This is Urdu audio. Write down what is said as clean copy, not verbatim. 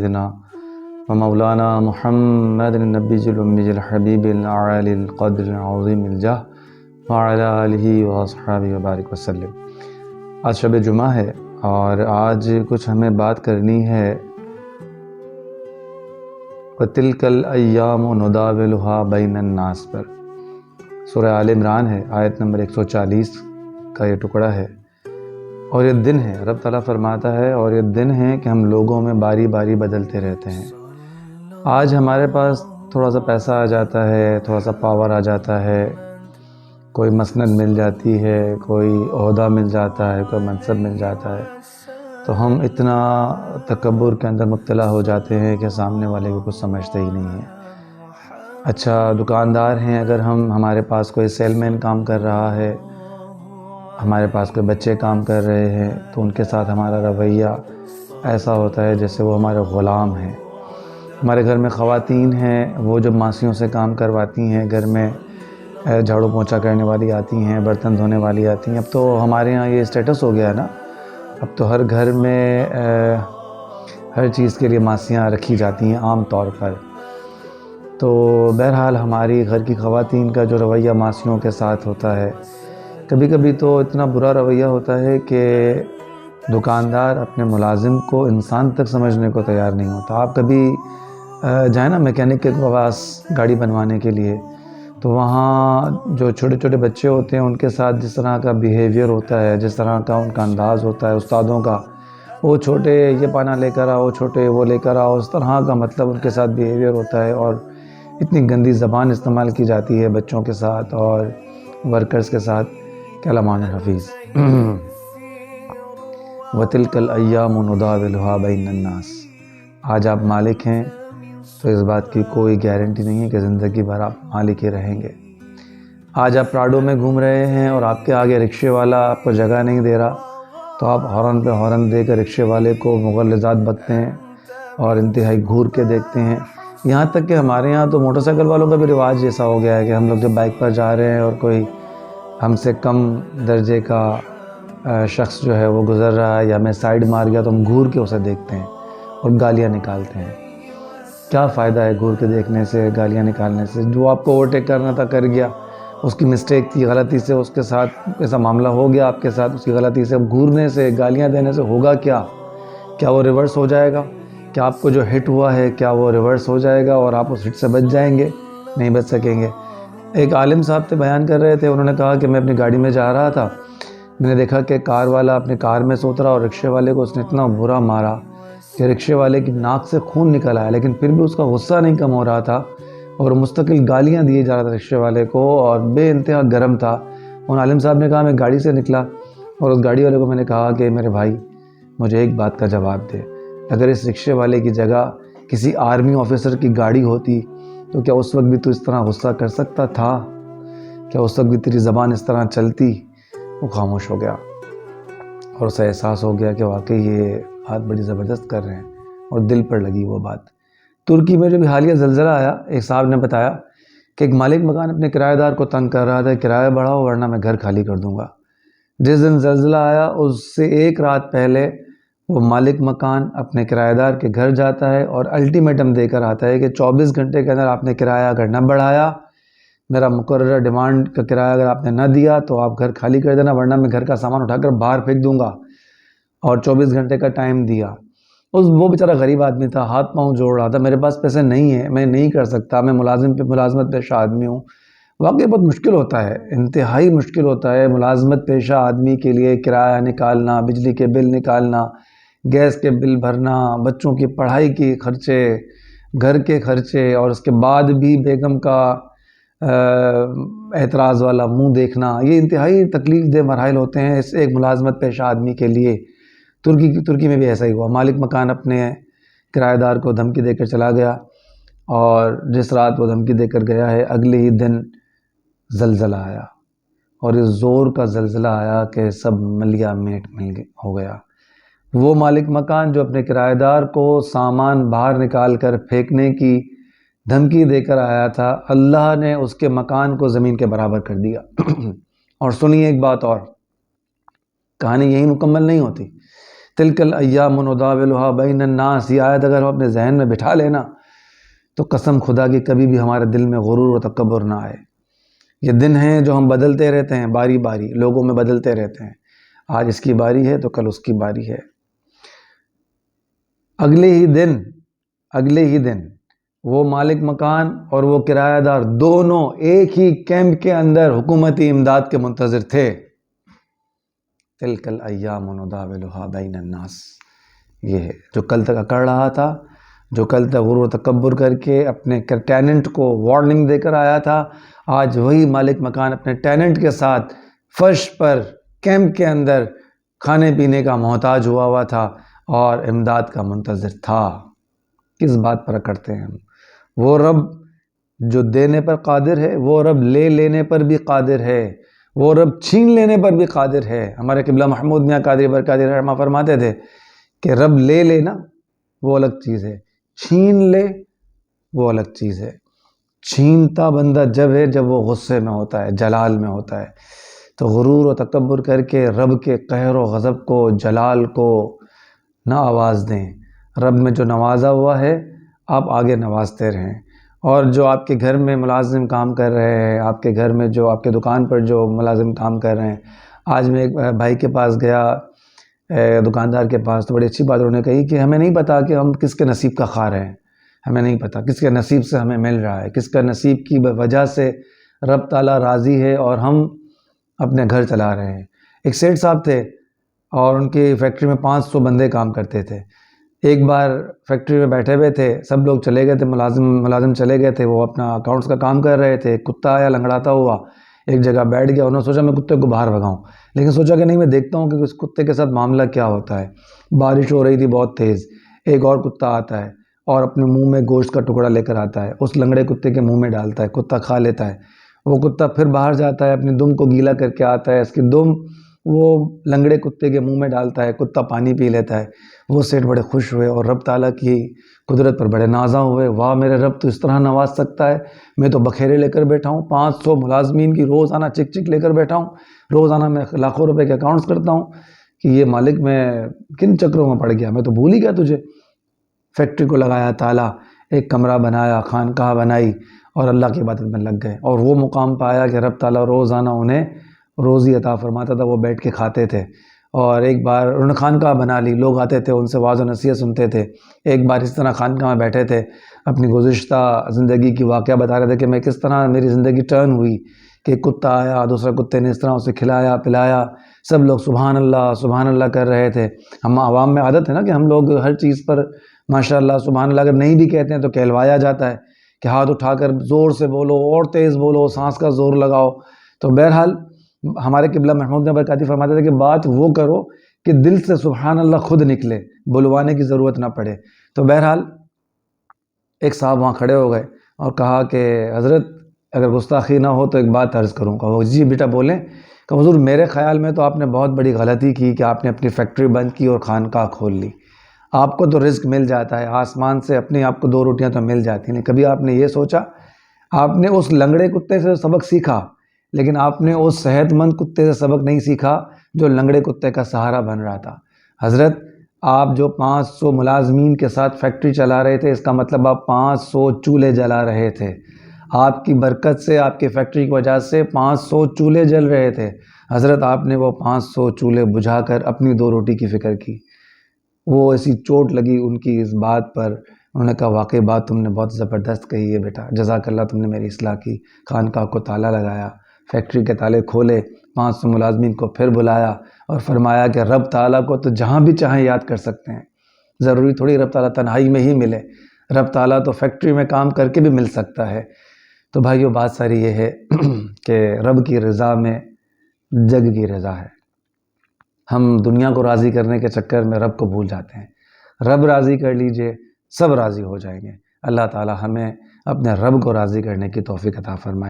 سيدنا ومولانا محمد النبي الأمي الحبيب العالي القدر العظيم الجاه وعلى آلہ وصحبہ وبارک وسلم۔ آج شب جمعہ ہے اور آج کچھ ہمیں بات کرنی ہے وَتِلْكَ الْأَيَّامُ نُدَاوِلُهَا بَيْنَ النَّاسِ پر۔ سورہ آل عمران ہے، آیت نمبر 140 کا یہ ٹکڑا ہے۔ اور یہ دن ہے، رب تعالیٰ فرماتا ہے، اور یہ دن ہے کہ ہم لوگوں میں باری باری بدلتے رہتے ہیں۔ آج ہمارے پاس تھوڑا سا پیسہ آ جاتا ہے، تھوڑا سا پاور آ جاتا ہے، کوئی مسند مل جاتی ہے، کوئی عہدہ مل جاتا ہے، کوئی منصب مل جاتا ہے، تو ہم اتنا تکبر کے اندر مبتلا ہو جاتے ہیں کہ سامنے والے کو کچھ سمجھتے ہی نہیں ہیں۔ اچھا دکاندار ہیں، اگر ہمارے پاس کوئی سیل مین کام کر رہا ہے، ہمارے پاس کوئی بچے کام کر رہے ہیں، تو ان کے ساتھ ہمارا رویہ ایسا ہوتا ہے جیسے وہ ہمارے غلام ہیں۔ ہمارے گھر میں خواتین ہیں، وہ جو ماسیوں سے کام کرواتی ہیں، گھر میں جھاڑو پونچھا کرنے والی آتی ہیں، برتن دھونے والی آتی ہیں۔ اب تو ہمارے ہاں یہ اسٹیٹس ہو گیا ہے نا، اب تو ہر گھر میں ہر چیز کے لیے ماسیاں رکھی جاتی ہیں عام طور پر۔ تو بہرحال ہماری گھر کی خواتین کا جو رویہ ماسیوں کے ساتھ ہوتا ہے، کبھی کبھی تو اتنا برا رویہ ہوتا ہے کہ دکاندار اپنے ملازم کو انسان تک سمجھنے کو تیار نہیں ہوتا۔ آپ کبھی جائیں نا میکینک کے پاس گاڑی بنوانے کے لیے، تو وہاں جو چھوٹے چھوٹے بچے ہوتے ہیں ان کے ساتھ جس طرح کا بیہیویئر ہوتا ہے، جس طرح کا ان کا انداز ہوتا ہے استادوں کا، وہ چھوٹے یہ پانا لے کر آؤ، چھوٹے وہ لے کر آؤ، اس طرح کا مطلب ان کے ساتھ بیہیویئر ہوتا ہے، اور اتنی گندی زبان استعمال کی جاتی ہے بچوں کے ساتھ اور ورکرز کے ساتھ کہ اللہ مان حفیظ۔ وَتِلْكَ الْأَيَّامُ نُدَاوِلُهَا بَيْنَ النَّاسِ۔ آج آپ مالک ہیں تو اس بات کی کوئی گارنٹی نہیں ہے کہ زندگی بھر آپ مالک ہی رہیں گے۔ آج آپ پراڈو میں گھوم رہے ہیں اور آپ کے آگے رکشے والا آپ کو جگہ نہیں دے رہا، تو آپ ہارن پہ ہارن دے کر رکشے والے کو مغلظات بکتے ہیں اور انتہائی گھور کے دیکھتے ہیں۔ یہاں تک کہ ہمارے یہاں تو موٹر سائیکل والوں کا بھی رواج ایسا ہو گیا ہے کہ ہم لوگ جب بائک پر جا رہے ہیں اور کوئی ہم سے کم درجے کا شخص جو ہے وہ گزر رہا ہے یا میں سائیڈ مار گیا تو ہم گھور کے اسے دیکھتے ہیں اور گالیاں نکالتے ہیں۔ کیا فائدہ ہے گھور کے دیکھنے سے، گالیاں نکالنے سے؟ جو آپ کو اوورٹیک کرنا تھا کر گیا، اس کی مسٹیک تھی، غلطی سے اس کے ساتھ ایسا معاملہ ہو گیا آپ کے ساتھ، اس کی غلطی سے۔ اب گھورنے سے، گالیاں دینے سے ہوگا کیا؟ کیا وہ ریورس ہو جائے گا؟ کیا آپ کو جو ہٹ ہوا ہے کیا وہ ریورس ہو جائے گا اور آپ اس ہٹ سے بچ جائیں گے؟ نہیں بچ سکیں گے۔ ایک عالم صاحب تھے، بیان کر رہے تھے، انہوں نے کہا کہ میں اپنی گاڑی میں جا رہا تھا، میں نے دیکھا کہ کار والا اپنی کار میں سے اترا اور رکشے والے کو اس نے اتنا برا مارا کہ رکشے والے کی ناک سے خون نکل آیا، لیکن پھر بھی اس کا غصہ نہیں کم ہو رہا تھا اور مستقل گالیاں دیے جا رہا تھا رکشے والے کو اور بے انتہا گرم تھا۔ ان عالم صاحب نے کہا میں گاڑی سے نکلا اور اس گاڑی والے کو میں نے کہا کہ میرے بھائی مجھے ایک بات کا جواب دے، اگر اس رکشے والے کی جگہ کسی آرمی آفیسر کی گاڑی ہوتی تو کیا اس وقت بھی تو اس طرح غصہ کر سکتا تھا؟ کیا اس وقت بھی تیری زبان اس طرح چلتی؟ وہ خاموش ہو گیا اور اسے احساس ہو گیا کہ واقعی یہ بات بڑی زبردست کر رہے ہیں اور دل پر لگی وہ بات۔ ترکی میں جو بھی حالیہ زلزلہ آیا، ایک صاحب نے بتایا کہ ایک مالک مکان اپنے کرایہ دار کو تنگ کر رہا تھا، کرایہ بڑھاؤ ورنہ میں گھر خالی کر دوں گا۔ جس دن زلزلہ آیا اس سے ایک رات پہلے وہ مالک مکان اپنے کرایہ دار کے گھر جاتا ہے اور الٹیمیٹم دے کر آتا ہے کہ 24 گھنٹے کے اندر آپ نے کرایہ اگر نہ بڑھایا، میرا مقررہ ڈیمانڈ کا کرایہ اگر آپ نے نہ دیا تو آپ گھر خالی کر دینا ورنہ میں گھر کا سامان اٹھا کر باہر پھینک دوں گا، اور 24 گھنٹے کا ٹائم دیا۔ وہ بیچارہ غریب آدمی تھا، ہاتھ پاؤں جوڑ رہا تھا، میرے پاس پیسے نہیں ہیں، میں نہیں کر سکتا، میں ملازمت پیشہ آدمی ہوں۔ واقعی بہت مشکل ہوتا ہے، انتہائی مشکل ہوتا ہے ملازمت پیشہ آدمی کے لیے کرایہ نکالنا، بجلی کے بل نکالنا، گیس کے بل بھرنا، بچوں کی پڑھائی کی خرچے، گھر کے خرچے، اور اس کے بعد بھی بیگم کا اعتراض والا منہ دیکھنا۔ یہ انتہائی تکلیف دہ مراحل ہوتے ہیں اس ایک ملازمت پیشہ آدمی کے لیے۔ ترکی میں بھی ایسا ہی ہوا، مالک مکان اپنے کرایہ دار کو دھمکی دے کر چلا گیا اور جس رات وہ دھمکی دے کر گیا ہے اگلے ہی دن زلزلہ آیا، اور اس زور کا زلزلہ آیا کہ سب ملیا میٹ ہو گیا۔ وہ مالک مکان جو اپنے کرایہ دار کو سامان باہر نکال کر پھینکنے کی دھمکی دے کر آیا تھا، اللہ نے اس کے مکان کو زمین کے برابر کر دیا۔ اور سنیے ایک بات اور، کہانی یہی مکمل نہیں ہوتی۔ تلک الایام نداولها بین الناس، یہ آیت اگر ہم اپنے ذہن میں بٹھا لینا تو قسم خدا کی کبھی بھی ہمارے دل میں غرور و تکبر نہ آئے۔ یہ دن ہیں جو ہم بدلتے رہتے ہیں، باری باری لوگوں میں بدلتے رہتے ہیں، آج اس کی باری ہے تو کل اس کی باری ہے۔ اگلے ہی دن وہ مالک مکان اور وہ کرایہ دار دونوں ایک ہی کیمپ کے اندر حکومتی امداد کے منتظر تھے۔ تلک الایام نداولها بین الناس، یہ ہے جو کل تک اکڑ رہا تھا، جو کل تک غرور و تکبر کر کے اپنے ٹیننٹ کو وارننگ دے کر آیا تھا، آج وہی مالک مکان اپنے ٹیننٹ کے ساتھ فرش پر کیمپ کے اندر کھانے پینے کا محتاج ہوا تھا اور امداد کا منتظر تھا۔ کس بات پر اکڑتے ہیں ہم؟ وہ رب جو دینے پر قادر ہے، وہ رب لے لینے پر بھی قادر ہے، وہ رب چھین لینے پر بھی قادر ہے۔ ہمارے قبلہ محمود میاں قادری برکاتہ رحمہ فرماتے تھے کہ رب لے لینا وہ الگ چیز ہے، چھین لے وہ الگ چیز ہے۔ چھینتا بندہ جب ہے جب وہ غصے میں ہوتا ہے، جلال میں ہوتا ہے۔ تو غرور و تکبر کر کے رب کے قہر و غضب کو، جلال کو نہ آواز دیں۔ رب میں جو نوازا ہوا ہے آپ آگے نوازتے رہیں، اور جو آپ کے گھر میں ملازم کام کر رہے ہیں، آپ کے گھر میں جو آپ کے دکان پر جو ملازم کام کر رہے ہیں، آج میں ایک بھائی کے پاس گیا، دکاندار کے پاس، تو بڑی اچھی بات انہوں نے کہی کہ ہمیں نہیں پتا کہ ہم کس کے نصیب کا خار ہیں، ہمیں نہیں پتا کس کے نصیب سے ہمیں مل رہا ہے، کس کا نصیب کی وجہ سے رب تعالیٰ راضی ہے اور ہم اپنے گھر چلا رہے ہیں۔ ایک سیٹھ صاحب تھے اور ان کی فیکٹری میں 500 بندے کام کرتے تھے۔ ایک بار فیکٹری میں بیٹھے ہوئے تھے، سب لوگ چلے گئے تھے، ملازم چلے گئے تھے، وہ اپنا اکاؤنٹس کا کام کر رہے تھے، کتا آیا لنگڑاتا ہوا ایک جگہ بیٹھ گیا۔ انہوں نے سوچا میں کتے کو باہر بھگاؤں، لیکن سوچا کہ نہیں، میں دیکھتا ہوں کہ اس کتے کے ساتھ معاملہ کیا ہوتا ہے۔ بارش ہو رہی تھی بہت تیز، ایک اور کتا آتا ہے اور اپنے منہ میں گوشت کا ٹکڑا لے کر آتا ہے، اس لنگڑے کتے کے منہ میں ڈالتا ہے، کتا کھا لیتا ہے۔ وہ کتا پھر باہر جاتا ہے، اپنی دم کو گیلا کر کے آتا ہے، اس کی دم وہ لنگڑے کتے کے منہ میں ڈالتا ہے، کتا پانی پی لیتا ہے۔ وہ سیٹھ بڑے خوش ہوئے اور رب تعالیٰ کی قدرت پر بڑے نازاں ہوئے، واہ میرے رب تو اس طرح نواز سکتا ہے، میں تو بکھیرے لے کر بیٹھا ہوں، 500 ملازمین کی روزانہ چک چک لے کر بیٹھا ہوں، روزانہ میں لاکھوں روپے کے اکاؤنٹس کرتا ہوں، کہ یہ مالک میں کن چکروں میں پڑ گیا، میں تو بھول ہی گیا تجھے۔ فیکٹری کو لگایا تالا، ایک کمرہ بنایا، خانقاہ بنائی اور اللہ کی عبادت میں لگ گئے، اور وہ مقام پایا کہ رب تعالیٰ روزانہ انہیں روزی عطا فرماتا تھا، وہ بیٹھ کے کھاتے تھے۔ اور ایک بار انہوں نے خانقاہ بنا لی، لوگ آتے تھے ان سے واعظ و نصیحت سنتے تھے۔ ایک بار اس طرح خانقاہ میں بیٹھے تھے، اپنی گزشتہ زندگی کی واقعہ بتا رہے تھے کہ میں کس طرح میری زندگی ٹرن ہوئی، کہ کتا آیا، دوسرے کتے نے اس طرح اسے کھلایا پلایا، سب لوگ سبحان اللہ کر رہے تھے۔ ہم عوام میں عادت ہے نا کہ ہم لوگ ہر چیز پر ماشاءاللہ سبحان اللہ اگر نہیں بھی کہتے ہیں تو کہلوایا جاتا ہے کہ ہاتھ اٹھا کر زور سے بولو اور تیز بولو، سانس کا زور لگاؤ۔ تو بہرحال ہمارے قبلہ محمود نے برکاتی فرماتے تھے کہ بات وہ کرو کہ دل سے سبحان اللہ خود نکلے، بلوانے کی ضرورت نہ پڑے۔ تو بہرحال ایک صاحب وہاں کھڑے ہو گئے اور کہا کہ حضرت اگر گستاخی نہ ہو تو ایک بات عرض کروں۔ کہا جی بیٹا بولیں۔ کہ حضور میرے خیال میں تو آپ نے بہت بڑی غلطی کی کہ آپ نے اپنی فیکٹری بند کی اور خانقاہ کھول لی۔ آپ کو تو رزق مل جاتا ہے آسمان سے، اپنے آپ کو 2 روٹیاں تو مل جاتی ہیں، کبھی آپ نے یہ سوچا؟ آپ نے اس لنگڑے کتے سے سبق سیکھا، لیکن آپ نے اس صحت مند کتے سے سبق نہیں سیکھا جو لنگڑے کتے کا سہارا بن رہا تھا۔ حضرت آپ جو 500 ملازمین کے ساتھ فیکٹری چلا رہے تھے، اس کا مطلب آپ 500 چولہے جلا رہے تھے۔ آپ کی برکت سے، آپ کی فیکٹری کی وجہ سے 500 چولہے جل رہے تھے۔ حضرت آپ نے وہ 500 چولہے بجھا کر اپنی 2 روٹی کی فکر کی۔ وہ ایسی چوٹ لگی ان کی اس بات پر، انہوں نے کہا واقعی بات تم نے بہت زبردست کہی ہے بیٹا، جزاک اللہ، تم نے میری اصلاح کی۔ خانقاہ کو تالا لگایا، فیکٹری کے تالے کھولے، 500 ملازمین کو پھر بلایا اور فرمایا کہ رب تعالیٰ کو تو جہاں بھی چاہیں یاد کر سکتے ہیں، ضروری تھوڑی رب تعالیٰ تنہائی میں ہی ملے، رب تعالیٰ تو فیکٹری میں کام کر کے بھی مل سکتا ہے۔ تو بھائیو بات ساری یہ ہے کہ رب کی رضا میں جگ کی رضا ہے۔ ہم دنیا کو راضی کرنے کے چکر میں رب کو بھول جاتے ہیں۔ رب راضی کر لیجئے، سب راضی ہو جائیں گے۔ اللہ تعالیٰ ہمیں اپنے رب کو راضی کرنے کی توفیق عطا فرمائے۔